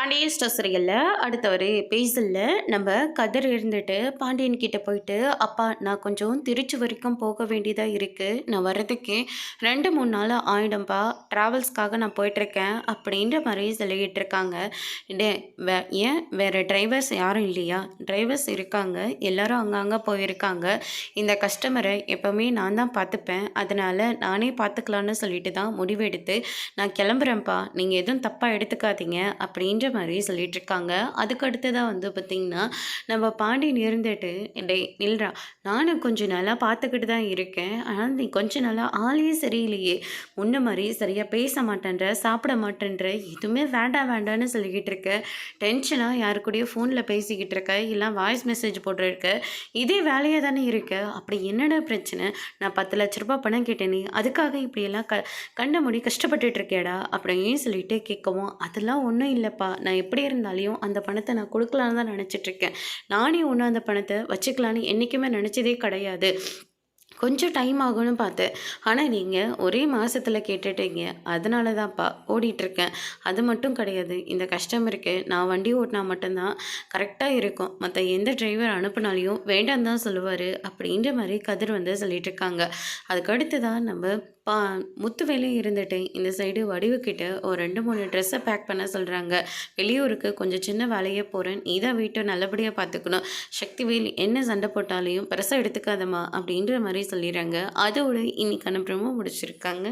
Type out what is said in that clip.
Pandian store சீரியலில் அடுத்த ஒரு பேஜில் நம்ம கதிர் இருந்துட்டு பாண்டியன் கிட்ட போயிட்டு, அப்பா நான் கொஞ்சம் திருச்சி வரைக்கும் போக வேண்டியதாக இருக்குது, நான் வர்றதுக்கே 2-3 நாள் ஆயிடும்பா, ட்ராவல்ஸ்க்காக நான் போயிட்டுருக்கேன் அப்படின்ற மாதிரி சொல்லிக்கிட்டு இருக்காங்க. டே ஏன் வேறு டிரைவர்ஸ் யாரும் இல்லையா? டிரைவர்ஸ் இருக்காங்க, எல்லாரும் அங்கங்கே போயிருக்காங்க. இந்த கஸ்டமரை எப்போவுமே நான் தான் பார்த்துப்பேன், அதனால் நானே பார்த்துக்கலான்னு சொல்லிட்டு தான் முடிவெடுத்து நான் கிளம்புறேன்ப்பா, நீங்கள் எதுவும் தப்பாக எடுத்துக்காதீங்க அப்படின்ற மாதிரி சொல்லிட்டு இருக்காங்க. அதுக்கு அடுத்ததாக வந்து பார்த்திங்கன்னா, நம்ம பாண்டியன் இருந்துட்டு, டேய் நில்றா, நானும் கொஞ்சம் நாளாக பார்த்துக்கிட்டு தான் இருக்கேன், ஆனால் நீ கொஞ்ச நாளாக ஆளே சரியில்லையே, முன்ன மாதிரி சரியாக பேச மாட்டேன்ற, சாப்பிட மாட்டேன்ற, எதுவுமே வேண்டாம் வேண்டான்னு சொல்லிக்கிட்டு இருக்க, டென்ஷனாக யாரு கூடயோ ஃபோனில் பேசிக்கிட்டு இருக்க, இல்லை வாய்ஸ் மெசேஜ் போட்டிருக்க, இதே வேலையாக தானே இருக்க, அப்படி என்னடா பிரச்சனை? நான் 10 லட்ச ரூபாய் பணம் கேட்டேனே, அதுக்காக இப்படியெல்லாம் கண்ண மூடி கஷ்டப்பட்டுட்டு இருக்கேடா அப்படின்னு சொல்லிட்டு கேட்கவும், அதெல்லாம் ஒன்றும் இல்லைப்பா, நான் எப்படி இருந்தாலையும் அந்த பணத்தை நான் கொடுக்கலான்னு தான் நினச்சிட்ருக்கேன், நானே ஒன்று அந்த பணத்தை வச்சுக்கலான்னு என்றைக்குமே நினச்சதே கிடையாது, கொஞ்சம் டைம் ஆகும்னு பார்த்தேன், ஆனால் நீங்கள் ஒரே மாதத்தில் கேட்டுட்டீங்க, அதனால தான்ப்பா ஓடிட்டுருக்கேன். அது மட்டும் கிடையாது, இந்த கஸ்டமருக்கு நான் வண்டி ஓட்டினா மட்டும்தான் கரெக்டாக இருக்கும், மற்ற எந்த டிரைவர் அனுப்புனாலையும் வேண்டாம் தான் சொல்லுவார் அப்படின்ற மாதிரி கதிர் வந்து சொல்லிகிட்ருக்காங்க. அதுக்கடுத்து தான் நம்ம முத்துவேலையும் இருந்துட்டு இந்த சைடு வடிவுக்கிட்ட ஒரு 2-3 ட்ரெஸ்ஸை பேக் பண்ண சொல்கிறாங்க. வெளியூருக்கு கொஞ்சம் சின்ன வேலையே போகிறேன், நீ தான் வீட்டை நல்லபடியாக பார்த்துக்கணும், சக்திவேல் என்ன சண்டை போட்டாலையும் பெருசாக எடுத்துக்காதம்மா அப்படின்ற மாதிரி சொல்லிடுறாங்க. அதோடு இன்னைக்கான ப்ரோமோ முடிச்சிருக்காங்க.